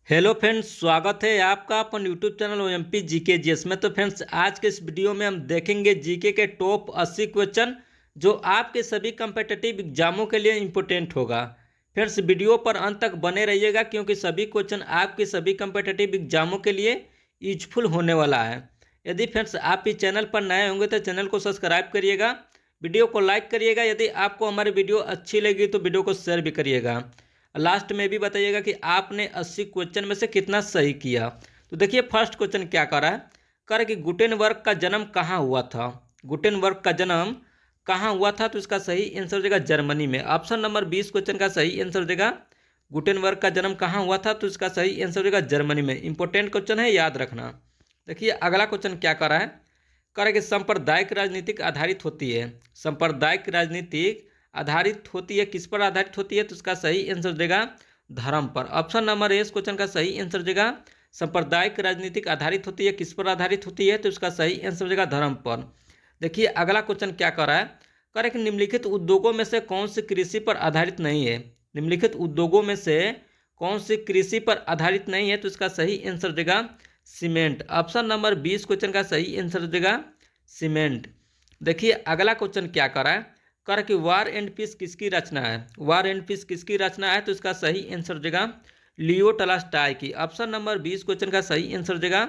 Hello friends, स्वागत है आपका अपन YouTube channel OMP GK GS में। तो फ्रेंड्स, आज के इस वीडियो में हम देखेंगे जीके के टॉप 80 क्वेश्चन जो आपके सभी कम्पिटिटिव एग्जामों के लिए इम्पोर्टेंट होगा। फ्रेंड्स, वीडियो पर अंत तक बने रहिएगा क्योंकि सभी क्वेश्चन आपके सभी कम्पिटिटिव एग्जामों के लिए यूजफुल होने वाला है। यदि फ्रेंड्स आप इस चैनल पर नए होंगे तो चैनल को सब्सक्राइब करिएगा, वीडियो को लाइक करिएगा। यदि आपको हमारी वीडियो अच्छी लगी तो वीडियो को शेयर भी करिएगा। लास्ट में भी बताइएगा कि आपने 80 क्वेश्चन में से कितना सही किया। तो देखिए, फर्स्ट क्वेश्चन क्या कर रहा है। कर रहा है कि गुटेनबर्ग का जन्म कहाँ हुआ था। गुटेनबर्ग का जन्म कहाँ हुआ था, तो इसका सही आंसर हो जाएगा जर्मनी में। ऑप्शन नंबर 20 क्वेश्चन का सही आंसर हो जाएगा गुटेनबर्ग का जन्म कहाँ हुआ था, तो इसका सही आंसर हो जाएगा जर्मनी में। इंपॉर्टेंट क्वेश्चन है, याद रखना। देखिए अगला क्वेश्चन क्या कर रहा है। कह रहा है कि सांप्रदायिक राजनीतिक आधारित होती है। सांप्रदायिक राजनीतिक आधारित होती है, किस पर आधारित होती है, तो इसका सही आंसर देगा धर्म पर। ऑप्शन नंबर ए इस क्वेश्चन का सही आंसर देगा सांप्रदायिक राजनीतिक आधारित होती है, किस पर आधारित होती है, तो इसका सही आंसर देगा धर्म पर। देखिए अगला क्वेश्चन क्या कर रहा है। कह रहा है कि निम्नलिखित उद्योगों में से कौन सी कृषि पर आधारित नहीं है। निम्नलिखित उद्योगों में से कौन सी कृषि पर आधारित नहीं है, तो इसका सही आंसर देगा सीमेंट। ऑप्शन नंबर 20 क्वेश्चन का सही आंसर देगा सीमेंट। देखिए अगला क्वेश्चन क्या कर रहा है। कर कि वार एंड पीस किसकी रचना है। वार एंड पीस किसकी रचना है, तो इसका सही आंसर देगा लियो टॉल्स्टॉय की। ऑप्शन नंबर 20 क्वेश्चन का सही आंसर देगा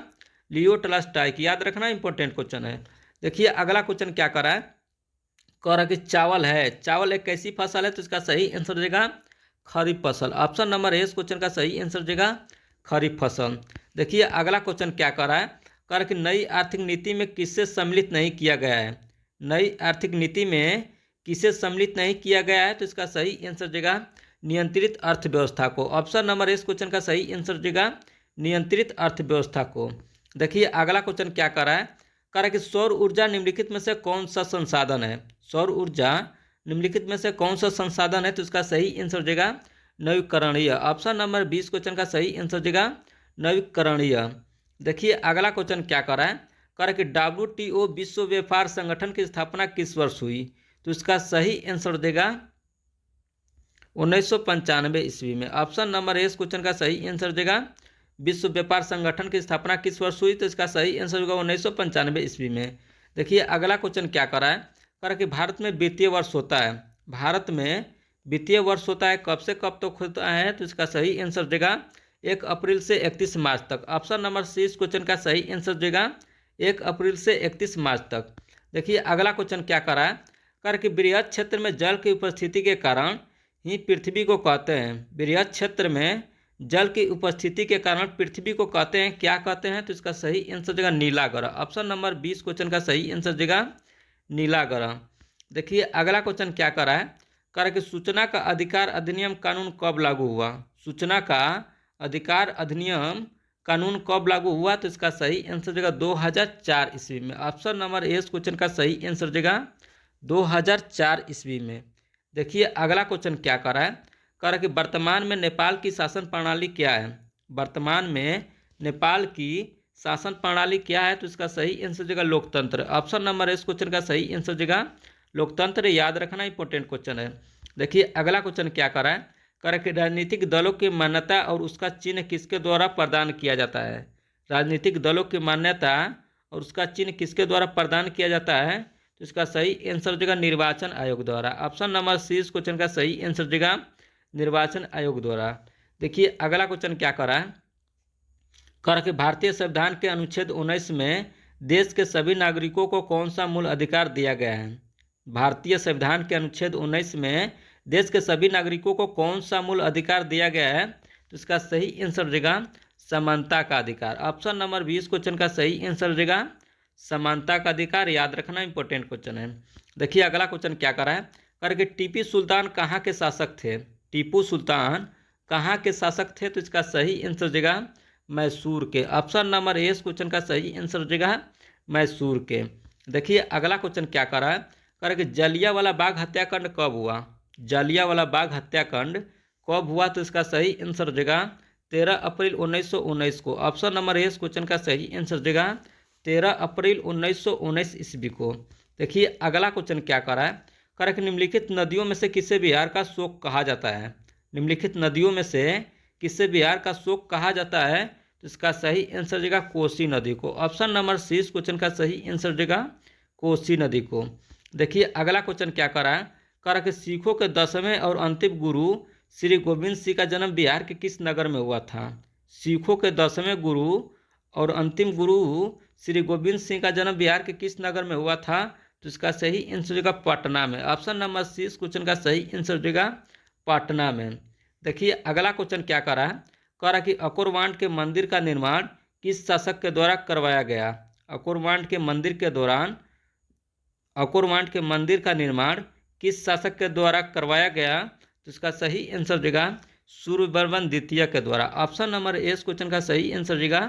लियो टॉल्स्टॉय की। याद रखना, इंपॉर्टेंट क्वेश्चन है। देखिए अगला क्वेश्चन क्या कर रहा है। कह रहा कि चावल है, चावल एक कैसी फसल है, तो इसका सही आंसर देगा खरीफ फसल। ऑप्शन नंबर ए क्वेश्चन का सही आंसर देगा खरीफ फसल। देखिए अगला क्वेश्चन क्या कर रहा है। कह रहा कि नई आर्थिक नीति में किससे सम्मिलित नहीं किया गया है। नई आर्थिक नीति में किसे सम्मिलित नहीं किया गया है, तो इसका सही आंसर देगा नियंत्रित अर्थव्यवस्था को। ऑप्शन नंबर इस क्वेश्चन का सही आंसर देगा नियंत्रित अर्थव्यवस्था को। देखिए अगला क्वेश्चन क्या कर रहा है। कह रहा है कि सौर ऊर्जा निम्नलिखित में से कौन सा संसाधन है। सौर ऊर्जा निम्नलिखित में से कौन सा संसाधन है, तो इसका सही आंसर देगा नवीकरणीय। ऑप्शन नंबर 20 क्वेश्चन का सही आंसर देगा नवीकरणीय। देखिए अगला क्वेश्चन क्या कर रहा है। कह रहा है कि WTO विश्व व्यापार संगठन की स्थापना किस वर्ष हुई, तो इसका सही आंसर देगा 1995 ईस्वी में। ऑप्शन नंबर ए क्वेश्चन का सही आंसर देगा विश्व व्यापार संगठन की स्थापना किस वर्ष हुई, तो इसका सही आंसर होगा 1995 ईस्वी में। देखिए अगला क्वेश्चन क्या कर रहा है। कह रहा है कि भारत में वित्तीय वर्ष होता है। भारत में वित्तीय वर्ष होता है कब से कब तक होता है, तो इसका सही आंसर देगा 1 अप्रैल से 31 मार्च तक। ऑप्शन नंबर सी इस क्वेश्चन का सही आंसर देगा 1 अप्रैल से 31 मार्च तक। देखिए अगला क्वेश्चन क्या कर रहा है। कर कि बृहद क्षेत्र में जल की उपस्थिति के कारण ही पृथ्वी को कहते हैं। बृहद क्षेत्र में जल की उपस्थिति के कारण पृथ्वी को कहते हैं, क्या कहते हैं, तो इसका सही आंसर देगा नीला ग्रह। ऑप्शन नंबर 20 क्वेश्चन का सही आंसर देगा नीला ग्रह। देखिए अगला क्वेश्चन क्या कर रहा है। कह रहा है कि सूचना का अधिकार अधिनियम कानून कब लागू हुआ। सूचना का अधिकार अधिनियम कानून कब लागू हुआ, तो इसका सही आंसर देगा 2004 ईस्वी में। ऑप्शन नंबर ए क्वेश्चन का सही आंसर देगा 2004 ईस्वी में। देखिए अगला क्वेश्चन क्या कर रहा है। कह रहा है कि वर्तमान में नेपाल की शासन प्रणाली क्या है। वर्तमान में नेपाल की शासन प्रणाली क्या है, तो इसका सही आंसर देगा लोकतंत्र। ऑप्शन नंबर इस क्वेश्चन का सही आंसर देगा लोकतंत्र। याद रखना, इंपॉर्टेंट क्वेश्चन है। देखिए अगला क्वेश्चन क्या कर रहा है। कह रहा है कि राजनीतिक दलों की मान्यता और उसका चिन्ह किसके द्वारा प्रदान किया जाता है। राजनीतिक दलों की मान्यता और उसका चिन्ह किसके द्वारा प्रदान किया जाता है, तो इसका सही आंसर देगा निर्वाचन आयोग द्वारा। ऑप्शन नंबर सी इस क्वेश्चन का सही आंसर देगा निर्वाचन आयोग द्वारा। देखिए अगला क्वेश्चन क्या कर रहा है। कह रहा है कि भारतीय संविधान के अनुच्छेद 19 में देश के सभी नागरिकों को कौन सा मूल अधिकार दिया गया है। भारतीय संविधान के अनुच्छेद 19 में देश के सभी नागरिकों को कौन सा मूल अधिकार दिया गया है, तो इसका सही आंसर देगा समानता का अधिकार। ऑप्शन नंबर 20 क्वेश्चन का सही आंसर देगा समानता का अधिकार। याद रखना, इंपॉर्टेंट क्वेश्चन है। देखिए अगला क्वेश्चन क्या कर रहा है। कह रहा है कि टीपू सुल्तान कहाँ के शासक थे। टीपू सुल्तान कहाँ के शासक थे, तो इसका सही आंसर देगा मैसूर के। ऑप्शन नंबर ए क्वेश्चन का सही आंसर देगा मैसूर के। देखिए अगला क्वेश्चन क्या कर रहा है। कह रहा है कि जलियांवाला बाग हत्याकांड कब हुआ। जलियांवाला बाग हत्याकांड कब हुआ, तो इसका सही आंसर देगा 13 अप्रैल 1919 को। ऑप्शन नंबर ए क्वेश्चन का सही आंसर देगा 13 अप्रैल 1919 ईस्वी को। देखिए अगला क्वेश्चन क्या कर रहा है। कह रहा है कि निम्नलिखित नदियों में से किसे बिहार का शोक कहा जाता है। निम्नलिखित नदियों में से किससे बिहार का शोक कहा जाता है? तो इसका सही आंसर देगा कोसी नदी को। ऑप्शन नंबर सी इस क्वेश्चन का सही आंसर देगा कोसी नदी को। देखिए अगला क्वेश्चन क्या करा कि सिखों के 10वें और अंतिम गुरु श्री गोविंद सिंह का जन्म बिहार के किस नगर में हुआ था? सिखों के 10वें गुरु और अंतिम गुरु श्री गोविंद सिंह का जन्म बिहार के किस नगर में हुआ था? तो इसका सही आंसर देगा पटना में। ऑप्शन नंबर सी इस क्वेश्चन का सही आंसर देगा पटना में। देखिए अगला क्वेश्चन क्या करा कि अकोरवांट के मंदिर का निर्माण किस शासक के द्वारा करवाया गया? अकोरवांट के मंदिर का निर्माण किस शासक के द्वारा करवाया गया? तो इसका सही आंसर देगा सूर्यवर्मन द्वितीय के द्वारा। ऑप्शन नंबर ए इस क्वेश्चन का सही आंसर देगा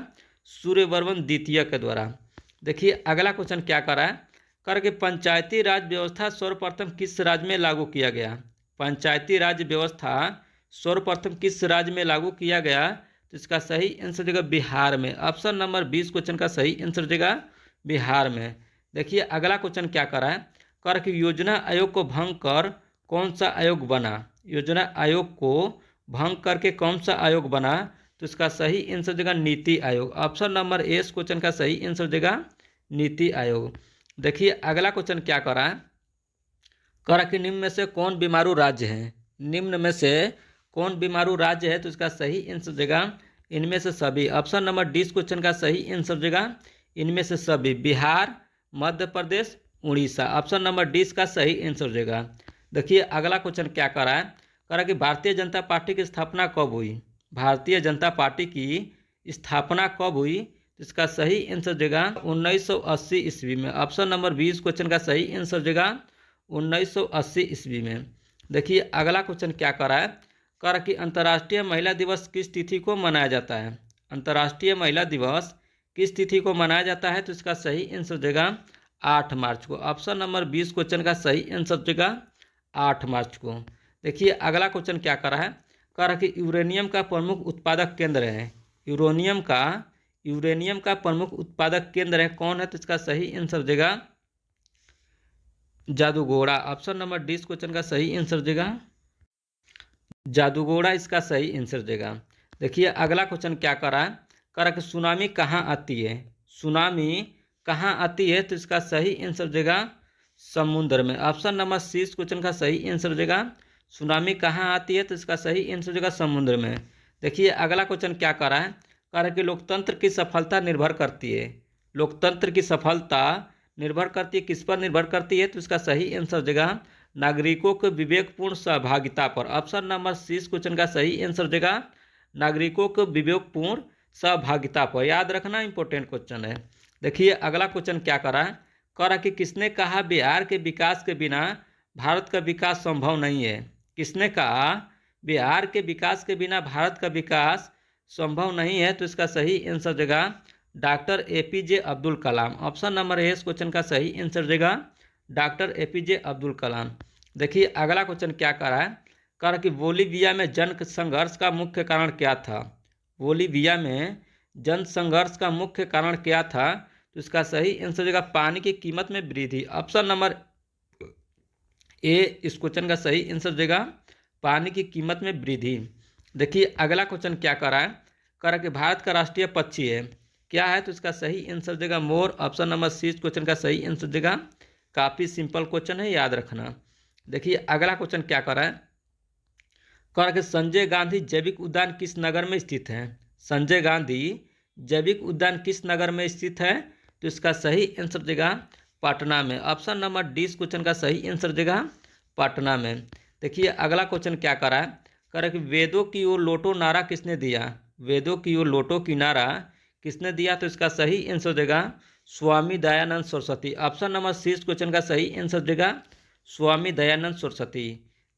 सूर्यवर्मन द्वितीय के द्वारा। देखिए अगला क्वेश्चन क्या करा कि पंचायती राज व्यवस्था सर्वप्रथम किस राज्य में लागू किया गया? पंचायती राज व्यवस्था सर्वप्रथम किस राज्य में लागू किया गया? तो इसका सही आंसर देगा बिहार में। ऑप्शन नंबर 20 क्वेश्चन का सही आंसर देगा बिहार में। देखिए अगला क्वेश्चन क्या करा कि योजना आयोग को भंग कर कौन सा आयोग बना? योजना आयोग को भंग करके कौन सा आयोग बना? तो इसका सही आंसर देगा NITI Aayog. Option number A इस क्वेश्चन का सही आंसर देगा नीति आयोग। देखिए अगला क्वेश्चन क्या करा कि निम्न में से कौन बीमारू राज्य है? निम्न में से कौन बीमारू राज्य है? तो इसका सही आंसर देगा इनमें से सभी। ऑप्शन नंबर डी इस क्वेश्चन का सही आंसर देगा इनमें से सभी। Bihar, Madhya Pradesh, Orissa. Option number D इसका सही आंसर देगा। देखिए अगला क्वेश्चन क्या करा कि भारतीय जनता पार्टी की स्थापना कब हुई? भारतीय जनता पार्टी की स्थापना कब हुई? तो इसका सही आंसर देगा 1980 ईस्वी में। ऑप्शन नंबर 20 क्वेश्चन का सही आंसर देगा 1980 ईस्वी में। देखिए अगला क्वेश्चन क्या करा कि अंतर्राष्ट्रीय महिला दिवस किस तिथि को मनाया जाता है? अंतर्राष्ट्रीय महिला दिवस किस तिथि को मनाया जाता है? तो इसका सही आंसर देगा 8 मार्च को। ऑप्शन नंबर 20 क्वेश्चन का सही आंसर देगा 8 मार्च को। देखिए अगला क्वेश्चन क्या करा कि यूरेनियम का प्रमुख उत्पादक केंद्र है। यूरेनियम का प्रमुख उत्पादक केंद्र है कौन है? तो इसका सही आंसर देगा जादूगोड़ा। ऑप्शन नंबर डी इस क्वेश्चन का सही आंसर देगा जादूगोड़ा, इसका सही आंसर देगा। देखिए अगला क्वेश्चन क्या करा कि सुनामी कहाँ आती है? सुनामी कहाँ आती है? तो इसका सही आंसर देगा समुद्र में। ऑप्शन नंबर सी इस क्वेश्चन का सही आंसर देगा सुनामी कहाँ आती है? तो इसका सही आंसर देगा समुद्र में। देखिए अगला क्वेश्चन क्या करा कि लोकतंत्र की सफलता निर्भर करती है। लोकतंत्र की सफलता निर्भर करती है किस पर निर्भर करती है? तो इसका सही आंसर देगा नागरिकों के विवेकपूर्ण सहभागिता पर। ऑप्शन नंबर सी इस क्वेश्चन का सही आंसर देगा नागरिकों के विवेकपूर्ण सहभागिता पर। याद रखना इंपॉर्टेंट क्वेश्चन है। देखिए अगला क्वेश्चन क्या करा कि किसने कहा बिहार के विकास के बिना भारत का विकास संभव नहीं है? किसने कहा बिहार के विकास के बिना भारत का विकास संभव नहीं है? तो इसका सही आंसर देगा doctor APJ Abdul Kalam. Option number A इस क्वेश्चन का सही आंसर देगा डॉक्टर एपीजे अब्दुल कलाम। देखिए अगला क्वेश्चन क्या करा कि बोलीविया में जन संघर्ष का मुख्य कारण क्या था? बोलीविया में जन संघर्ष का मुख्य कारण क्या था? तो इसका सही आंसर देगा पानी की कीमत में वृद्धि। ऑप्शन नंबर ए इस क्वेश्चन का सही आंसर देगा पानी की कीमत में वृद्धि। देखिए अगला क्वेश्चन क्या करा कि भारत का राष्ट्रीय पक्षी है क्या है? तो इसका सही आंसर देगा मोर। ऑप्शन नंबर सी इस क्वेश्चन का सही आंसर देगा। काफ़ी सिंपल क्वेश्चन है, याद रखना। देखिए अगला क्वेश्चन क्या करा कि संजय गांधी जैविक उद्यान किस नगर में स्थित है? संजय गांधी जैविक उद्यान किस नगर में स्थित है? तो इसका सही आंसर देगा पटना में। ऑप्शन नंबर डी इस क्वेश्चन का सही आंसर देगा पटना में। देखिए अगला क्वेश्चन क्या करा कि वेदों की ओर लौटो नारा किसने दिया? वेदों की ओर लौटो की नारा किसने दिया? तो इसका सही आंसर देगा Swami Dayanand Saraswati. Option number C इस क्वेश्चन का सही आंसर देगा स्वामी दयानंद सरस्वती।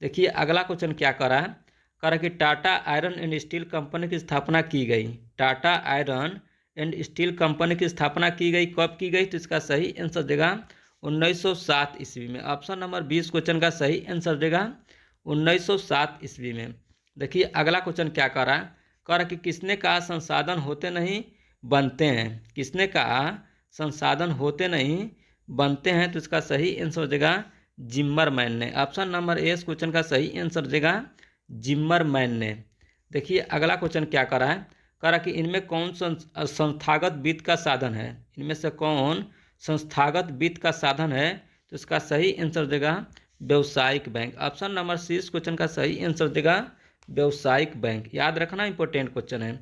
देखिए अगला क्वेश्चन क्या करा कि Tata iron and steel company की स्थापना की गई। Tata iron and steel company की स्थापना की गई कब की गई? तो इसका सही आंसर देगा 1907 ईस्वी में। ऑप्शन नंबर 20 क्वेश्चन का सही आंसर देगा 1907 ईस्वी में। देखिए अगला क्वेश्चन क्या करा कि किसने कहा संसाधन होते नहीं बनते हैं? किसने कहा संसाधन होते नहीं बनते हैं? तो इसका सही आंसर देगा जिम्मरमैन ने। ऑप्शन नंबर ए इस क्वेश्चन का सही आंसर देगा जिम्मरमैन ने। देखिए अगला क्वेश्चन क्या करा है, करा कि इनमें कौन संस्थागत वित्त का साधन है, इनमें से कौन संस्थागत वित्त का साधन है, तो इसका सही आंसर देगा व्यवसायिक बैंक। ऑप्शन नंबर सी इस क्वेश्चन का सही आंसर देगा व्यवसायिक बैंक। याद रखना इंपॉर्टेंट क्वेश्चन है।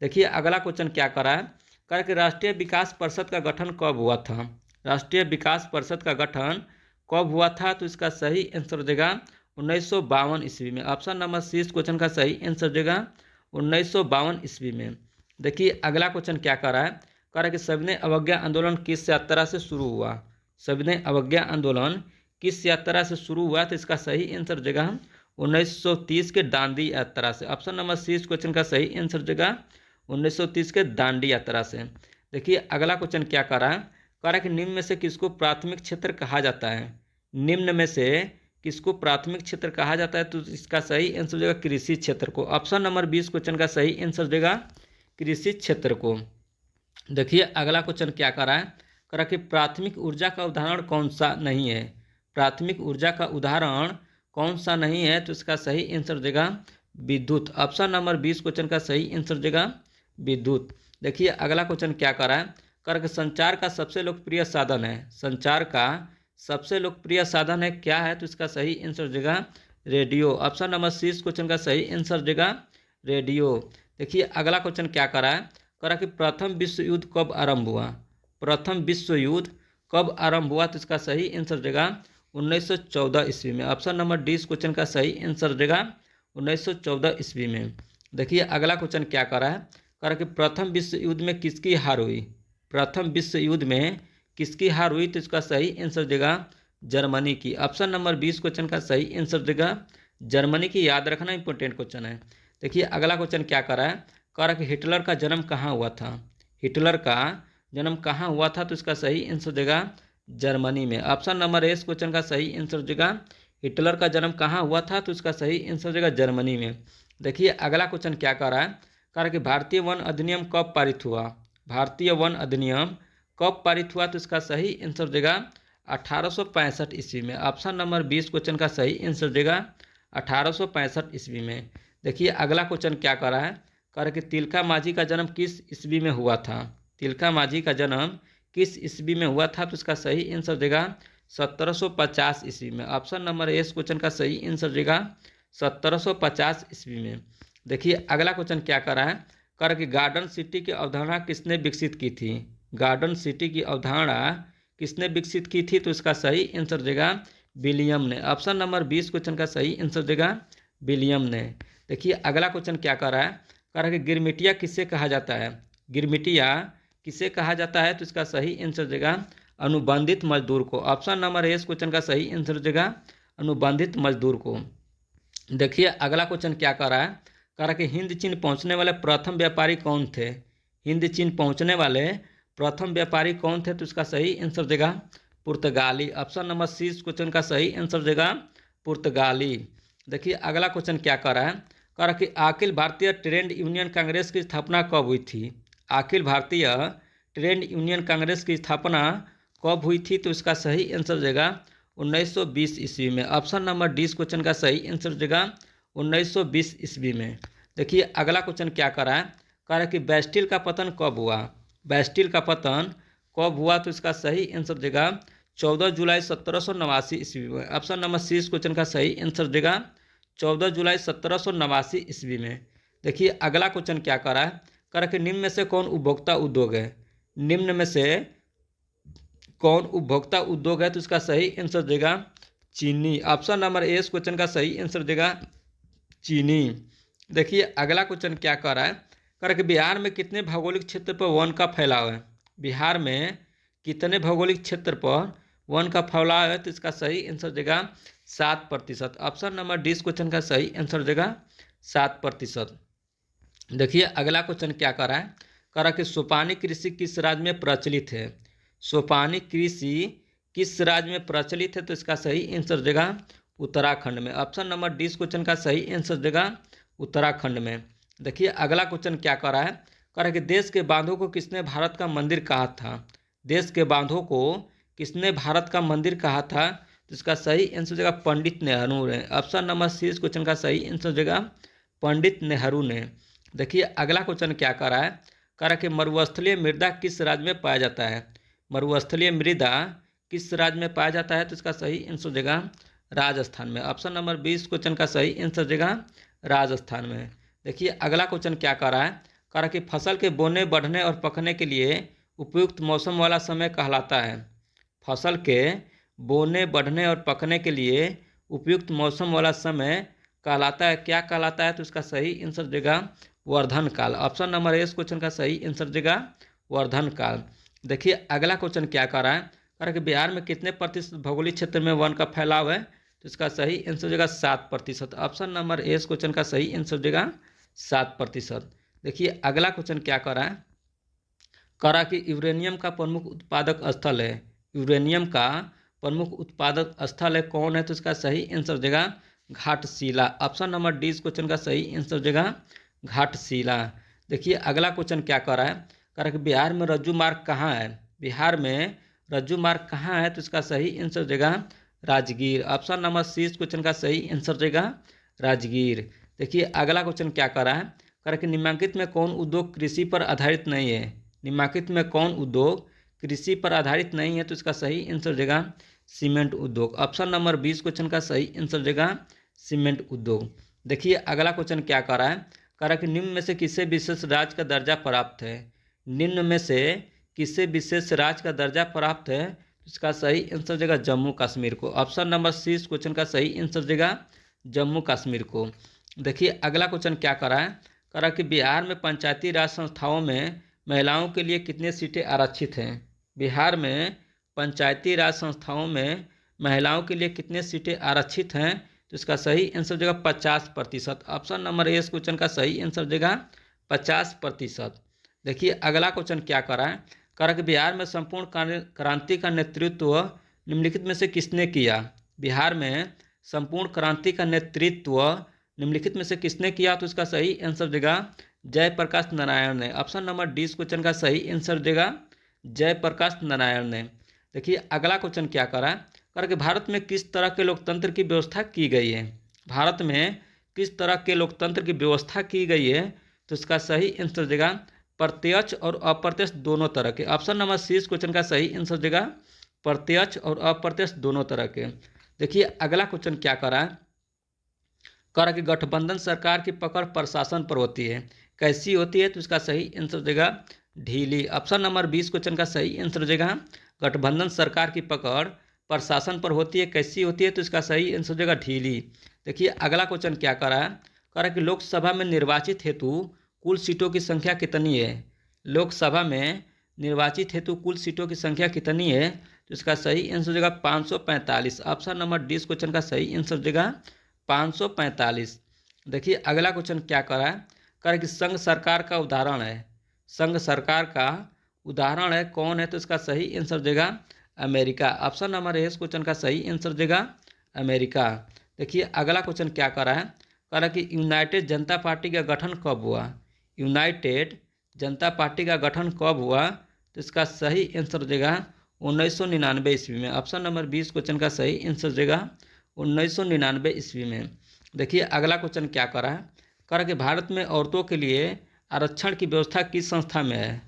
देखिए अगला क्वेश्चन क्या करा है, करा कि राष्ट्रीय विकास परिषद का गठन कब हुआ था, राष्ट्रीय विकास परिषद का गठन कब हुआ था, तो इसका सही आंसर देगा 1952 ईस्वी में। ऑप्शन नंबर सी इस क्वेश्चन का सही आंसर देगा 1952 ईस्वी में। देखिए अगला क्वेश्चन क्या कर रहा है, कह रहा है कि सविनय अवज्ञा आंदोलन किस यात्रा से शुरू हुआ, सविनय अवज्ञा आंदोलन किस यात्रा से शुरू हुआ, तो इसका सही आंसर देगा 1930 के दांडी यात्रा से। ऑप्शन नंबर सी इस क्वेश्चन का सही आंसर देगा 1930 के दांडी यात्रा से। देखिए अगला क्वेश्चन क्या कर रहा है, कह रहा है कि निम्न में से किसको प्राथमिक क्षेत्र कहा जाता है, निम्न में से किसको प्राथमिक क्षेत्र कहा जाता है, तो इसका सही आंसर देगा कृषि क्षेत्र को। ऑप्शन नंबर 20 क्वेश्चन का सही आंसर देगा कृषि क्षेत्र को। देखिए अगला क्वेश्चन क्या कर रहा है, कह रहा कि प्राथमिक ऊर्जा का उदाहरण कौन सा नहीं है, प्राथमिक ऊर्जा का उदाहरण कौन सा नहीं है, तो इसका सही आंसर देगा विद्युत। ऑप्शन नंबर 20 क्वेश्चन का सही आंसर देगा विद्युत। देखिए अगला क्वेश्चन क्या कर रहा है, कह रहा कि संचार का सबसे लोकप्रिय साधन है, संचार का सबसे लोकप्रिय साधन है क्या है, तो इसका सही आंसर देगा रेडियो। ऑप्शन नंबर सी इस क्वेश्चन का सही आंसर देगा रेडियो। देखिए अगला क्वेश्चन क्या कर रहा है, कह रहा कि प्रथम विश्व युद्ध कब आरंभ हुआ, प्रथम विश्व युद्ध कब आरंभ हुआ, तो इसका सही आंसर देगा 1914 ईस्वी में। ऑप्शन नंबर डी इस क्वेश्चन का सही आंसर देगा 1914 ईस्वी में। देखिए अगला क्वेश्चन क्या कर रहा है, कह रहा कि प्रथम विश्व युद्ध में किसकी हार हुई, प्रथम विश्व युद्ध में किसकी हार हुई, तो इसका सही आंसर देगा जर्मनी की। ऑप्शन नंबर 20 क्वेश्चन का सही आंसर देगा जर्मनी की। याद रखना इंपॉर्टेंट क्वेश्चन है। देखिए अगला क्वेश्चन क्या कर रहा है, कह रहा कि हिटलर का जन्म कहाँ हुआ था, हिटलर का जन्म कहाँ हुआ था, तो इसका सही आंसर देगा जर्मनी में। ऑप्शन नंबर इस क्वेश्चन का सही आंसर देगा हिटलर का जन्म कहाँ हुआ था, तो इसका सही आंसर देगा जर्मनी में। देखिए अगला क्वेश्चन क्या कर रहा है, कह रहा कि भारतीय वन अधिनियम कब पारित हुआ, भारतीय वन अधिनियम कब पारित हुआ, तो इसका सही आंसर देगा 1865 ईस्वी में। ऑप्शन नंबर 20 क्वेश्चन का सही आंसर देगा 1865 ईस्वी में। देखिए अगला क्वेश्चन क्या कर रहा है, कह रहा कि तिलका मांझी का जन्म किस ईस्वी में हुआ था, तिलका मांझी का जन्म किस ईस्वी में हुआ था, तो इसका सही आंसर देगा 1750 ईस्वी में। ऑप्शन नंबर इस क्वेश्चन का सही आंसर देगा 1750 ईस्वी में। देखिए अगला क्वेश्चन क्या कर रहा है, कह रहा कि गार्डन सिटी की अवधारणा किसने विकसित की थी, गार्डन सिटी की अवधारणा किसने विकसित की थी, तो इसका सही आंसर देगा विलियम ने। ऑप्शन नंबर 20 क्वेश्चन का सही आंसर देगा विलियम ने। देखिए अगला क्वेश्चन क्या कर रहा है, कह रहा है कि गिरमिटिया किससे कहा जाता है, गिरमिटिया किसे कहा जाता है, तो इसका सही आंसर देगा अनुबंधित मजदूर को। ऑप्शन नंबर इस क्वेश्चन का सही आंसर देगा अनुबंधित मजदूर को। देखिए अगला क्वेश्चन क्या कर रहा है, कह रहा कि हिंद चीन पहुंचने वाले प्रथम व्यापारी कौन थे, हिंद चीन पहुंचने वाले प्रथम व्यापारी कौन थे, तो इसका सही आंसर देगा पुर्तगाली। ऑप्शन नंबर सी इस क्वेश्चन का सही आंसर देगा पुर्तगाली। देखिए अगला क्वेश्चन क्या कर रहा है, कह रहा कि अखिल भारतीय ट्रेड यूनियन कांग्रेस की स्थापना कब हुई थी, अखिल भारतीय ट्रेड यूनियन कांग्रेस की स्थापना कब हुई थी, तो इसका सही आंसर देगा 1920 ईस्वी में। ऑप्शन नंबर डी इस क्वेश्चन का सही आंसर देगा 1920 ईस्वी में। देखिए अगला क्वेश्चन क्या कर रहा है, कह रहा है कि बैस्टिल का पतन कब हुआ, बैस्टिल का पतन कब हुआ, तो इसका सही आंसर देगा 14 जुलाई 1789 ईस्वी में। ऑप्शन नंबर सी इस क्वेश्चन का सही आंसर देगा 14 जुलाई 1789 ईस्वी में। देखिए अगला क्वेश्चन क्या कर रहा है, कह रहा कि निम्न में से कौन उपभोक्ता उद्योग है, निम्न में से कौन उपभोक्ता उद्योग है, तो इसका सही आंसर देगा चीनी। ऑप्शन नंबर ए इस क्वेश्चन का सही आंसर देगा चीनी। देखिए अगला क्वेश्चन क्या कर रहा है, कह रहा कि बिहार में कितने भौगोलिक क्षेत्र पर वन का फैलाव है, बिहार में कितने भौगोलिक क्षेत्र पर वन का फैलाव है, तो इसका सही आंसर देगा 7%। ऑप्शन नंबर डी इस क्वेश्चन का सही आंसर देगा 7%। देखिए अगला क्वेश्चन क्या कर रहा है, कह रहा कि सोपानी कृषि किस राज्य में प्रचलित है, सोपानी कृषि किस राज्य में प्रचलित है, तो इसका सही आंसर देगा उत्तराखंड में। ऑप्शन नंबर डी इस क्वेश्चन का सही आंसर देगा उत्तराखंड में। देखिए अगला क्वेश्चन क्या कर रहा है, कह रहा है कि देश के बांधों को किसने भारत का मंदिर कहा था, देश के बांधों को किसने भारत का मंदिर कहा था, तो इसका सही आंसर देगा पंडित नेहरू ने। ऑप्शन नंबर सी इस क्वेश्चन का सही आंसर देगा पंडित नेहरू ने। देखिए अगला क्वेश्चन क्या करा है, करा कि मरुस्थलीय मृदा किस राज्य में पाया जाता है। मरुस्थलीय मृदा किस राज्य में पाया जाता है, तो इसका सही आंसर हो जाएगा राजस्थान में। ऑप्शन नंबर 20 क्वेश्चन का सही आंसर हो जाएगा राजस्थान में। देखिए अगला क्वेश्चन क्या करा है, करा कि फसल के बोने बढ़ने और पकने के लिए उपयुक्त मौसम वाला समय कहलाता है। फसल के बोने बढ़ने और पकने के लिए उपयुक्त मौसम वाला समय कहलाता है, क्या कहलाता है, तो इसका सही आंसर देगा वर्धन काल। ऑप्शन नंबर इस क्वेश्चन का सही आंसर देगा वर्धन काल। देखिए अगला क्वेश्चन क्या कर रहा है, कह रहा है कि बिहार में कितने प्रतिशत भौगोलिक क्षेत्र में वन का फैलाव है, तो इसका सही आंसर देगा 7%। ऑप्शन नंबर इस क्वेश्चन का सही आंसर देगा 7%। देखिए अगला क्वेश्चन क्या कर रहा है, कह रहा कि यूरेनियम का प्रमुख उत्पादक स्थल है। यूरेनियम का प्रमुख उत्पादक स्थल है कौन है, तो इसका सही आंसर देगा घाटशिला। ऑप्शन नंबर डी इस क्वेश्चन का सही आंसर देगा घाटशिला। देखिए अगला क्वेश्चन क्या कर रहा है, कह रहा है कि बिहार में रज्जु मार्ग कहाँ है। बिहार में रज्जु मार्ग कहाँ है, तो इसका सही आंसर देगा राजगीर। ऑप्शन नंबर सी इस क्वेश्चन का सही आंसर देगा राजगीर। देखिए अगला क्वेश्चन क्या कर रहा है, कह रहा है कि निम्नलिखित में कौन उद्योग कृषि पर आधारित नहीं है। निम्नलिखित में कौन उद्योग कृषि पर आधारित नहीं है, तो इसका सही आंसर देगा सीमेंट उद्योग। ऑप्शन नंबर 20 क्वेश्चन का सही आंसर देगा सीमेंट उद्योग। देखिए अगला क्वेश्चन क्या कर रहा है, कह रहा है कि निम्न में से किसे विशेष राज्य का दर्जा प्राप्त है। निम्न में से किसे विशेष राज्य का दर्जा प्राप्त है, तो इसका सही आंसर देगा जम्मू कश्मीर को। ऑप्शन नंबर सी इस क्वेश्चन का सही आंसर देगा जम्मू कश्मीर को। देखिए अगला क्वेश्चन क्या कर रहा है, कह रहा है कि बिहार में पंचायती राज संस्थाओं में महिलाओं के लिए कितनी सीटें आरक्षित हैं। बिहार में पंचायती राज संस्थाओं में महिलाओं के लिए कितने सीटें आरक्षित हैं, तो इसका सही आंसर देगा 50%। ऑप्शन नंबर ए इस क्वेश्चन का सही आंसर देगा 50%। देखिए अगला क्वेश्चन क्या कर रहा है, कह रहा है कि बिहार में संपूर्ण क्रांति का नेतृत्व निम्नलिखित में से किसने किया। बिहार में संपूर्ण क्रांति का नेतृत्व निम्नलिखित में से किसने किया, तो इसका सही आंसर देगा जयप्रकाश नारायण ने। ऑप्शन नंबर डी इस क्वेश्चन का सही आंसर देगा जयप्रकाश नारायण ने। देखिए अगला क्वेश्चन क्या कर रहा है, कह रहा है कि भारत में किस तरह के लोकतंत्र की व्यवस्था की गई है। भारत में किस तरह के लोकतंत्र की व्यवस्था की गई है, तो इसका सही आंसर देगा प्रत्यक्ष और अप्रत्यक्ष दोनों तरह के। ऑप्शन नंबर सी इस क्वेश्चन का सही आंसर देगा प्रत्यक्ष और अप्रत्यक्ष दोनों तरह के। देखिए अगला क्वेश्चन क्या कर रहा है, कह रहा है कि गठबंधन सरकार की पकड़ प्रशासन पर होती है, कैसी होती है, तो इसका सही आंसर देगा ढीली। ऑप्शन नंबर 20 क्वेश्चन का सही आंसर देगा गठबंधन सरकार की पकड़ प्रशासन पर होती है, कैसी होती है, तो इसका सही आंसर देगा ढीली। देखिए अगला क्वेश्चन क्या कर रहा है, कह रहा है कि लोकसभा में निर्वाचित हेतु कुल सीटों की संख्या कितनी है। लोकसभा में निर्वाचित हेतु कुल सीटों की संख्या कितनी है, तो इसका सही आंसर देगा 545। ऑप्शन नंबर डी इस क्वेश्चन का सही आंसर देगा 545। देखिए अगला क्वेश्चन क्या कर रहा है, कह रहा है कि संघ सरकार का उदाहरण है। संघ सरकार का उदाहरण है कौन है, तो इसका सही आंसर देगा अमेरिका। ऑप्शन नंबर ए इस क्वेश्चन का सही आंसर देगा अमेरिका। देखिए अगला क्वेश्चन क्या कर रहा है, कह रहा है कि यूनाइटेड जनता पार्टी का गठन कब हुआ। यूनाइटेड जनता पार्टी का गठन कब हुआ, तो इसका सही आंसर देगा 1999 ईस्वी में। ऑप्शन नंबर 20 क्वेश्चन का सही आंसर देगा 1999 ईस्वी में। देखिए अगला क्वेश्चन क्या कर रहा है, कह रहा है कि भारत में औरतों के लिए आरक्षण की व्यवस्था किस संस्था में है।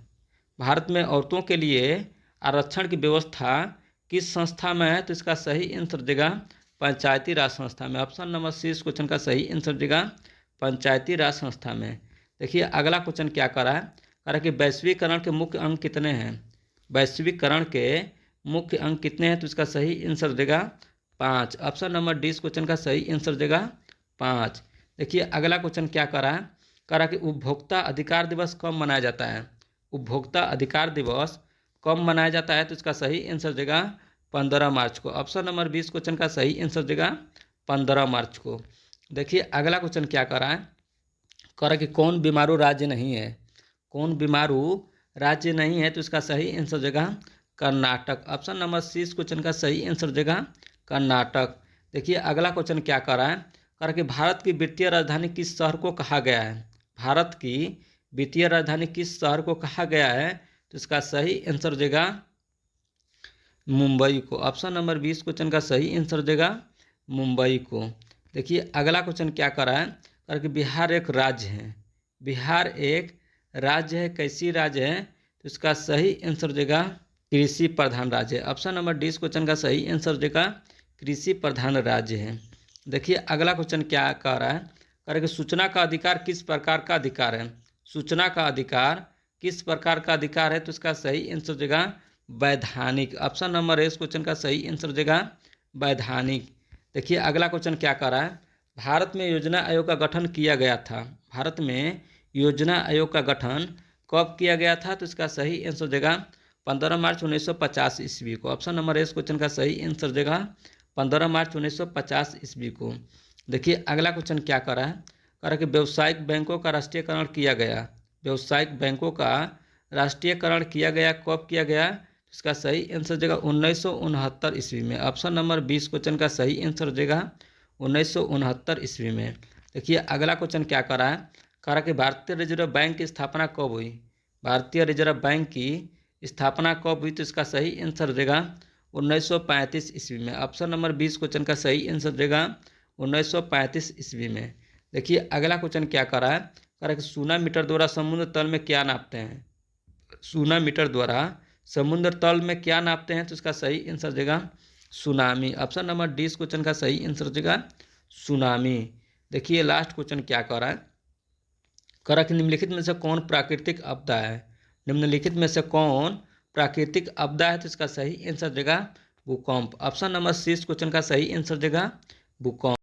भारत में औरतों के लिए आरक्षण की व्यवस्था किस संस्था में है, तो इसका सही आंसर देगा पंचायती राज संस्था में। ऑप्शन नंबर सी इस क्वेश्चन का सही आंसर देगा पंचायती राज संस्था में। देखिए अगला क्वेश्चन क्या कर रहा है, कह रहा है कि वैश्वीकरण के मुख्य अंग कितने हैं। वैश्वीकरण के मुख्य अंग कितने हैं, तो इसका सही आंसर देगा 5। ऑप्शन नंबर डी इस क्वेश्चन का सही आंसर देगा 5। देखिए अगला क्वेश्चन क्या कर रहा है, कह रहा है कि उपभोक्ता अधिकार दिवस कब मनाया जाता है। उपभोक्ता अधिकार दिवस कब मनाया जाता है, तो इसका सही आंसर देगा 15 मार्च को। ऑप्शन नंबर 20 क्वेश्चन का सही आंसर देगा 15 मार्च को। देखिए अगला क्वेश्चन क्या कर रहा है, कह रहा है कि कौन बीमारू राज्य नहीं है। कौन बीमारू राज्य नहीं है, तो इसका सही आंसर देगा कर्नाटक। ऑप्शन नंबर सी इस क्वेश्चन का सही आंसर देगा कर्नाटक। देखिए अगला क्वेश्चन क्या कर रहा है, कह रहा है कि भारत की वित्तीय राजधानी किस शहर को कहा गया है। भारत की वित्तीय राजधानी किस शहर को कहा गया है, तो इसका सही आंसर देगा मुंबई को। ऑप्शन नंबर 20 क्वेश्चन का सही आंसर देगा मुंबई को। देखिए अगला क्वेश्चन क्या कर रहा है, करके बिहार एक राज्य है। बिहार एक राज्य है, कैसी राज्य है? तो इसका सही आंसर हो जाएगा कृषि प्रधान राज्य है। ऑप्शन नंबर डी इस क्वेश्चन का सही आंसर हो जाएगा कृषि प्रधान राज्य है। देखिए अगला क्वेश्चन क्या कह रहा है, कह रहा है कि सूचना का अधिकार किस प्रकार का अधिकार है? सूचना का अधिकार किस प्रकार का अधिकार है? तो इसका सही आंसर हो जाएगा वैधानिक। ऑप्शन नंबर ए इस क्वेश्चन का सही आंसर हो जाएगा वैधानिक। देखिए अगला क्वेश्चन क्या कर रहा है, भारत में योजना आयोग का गठन किया गया था। भारत में योजना आयोग का गठन कब किया गया था? तो इसका सही आंसर हो जाएगा 15 मार्च 1950 ईस्वी को। ऑप्शन नंबर ए इस क्वेश्चन का सही आंसर हो जाएगा 15 मार्च 1950 ईस्वी को। देखिए अगला क्वेश्चन क्या कर रहा है, कह रहा है कि व्यावसायिक बैंकों का राष्ट्रीयकरण किया गया। व्यावसायिक बैंकों का राष्ट्रीयकरण किया गया, कब किया गया? इसका सही आंसर हो जाएगा 1969 ईस्वी में। ऑप्शन नंबर 20 क्वेश्चन का सही आंसर हो जाएगा 1969 ईस्वी में। देखिए अगला क्वेश्चन क्या कर रहा है, कह रहा है कि भारतीय रिजर्व बैंक की स्थापना कब हुई? भारतीय रिजर्व बैंक की स्थापना कब हुई? तो इसका सही आंसर हो जाएगा 1935 ईस्वी में। ऑप्शन नंबर 20 क्वेश्चन का सही आंसर हो जाएगा 1935 ईस्वी में। देखिए अगला क्वेश्चन क्या कर रहा है, कह रहा है कि सूना मीटर द्वारा समुद्र तल में क्या नापते हैं? सूना मीटर द्वारा समुद्र तल में क्या नापते हैं? तो इसका सही आंसर हो जाएगा सुनामी। ऑप्शन नंबर डी इस क्वेश्चन का सही आंसर हो जाएगा सुनामी। देखिए लास्ट क्वेश्चन क्या कर रहा है, कह रहा है कि निम्नलिखित में से कौन प्राकृतिक आपदा है? निम्नलिखित में से कौन प्राकृतिक आपदा है? तो इसका सही आंसर देगा भूकंप। ऑप्शन नंबर सी इस क्वेश्चन का सही आंसर देगा भूकंप।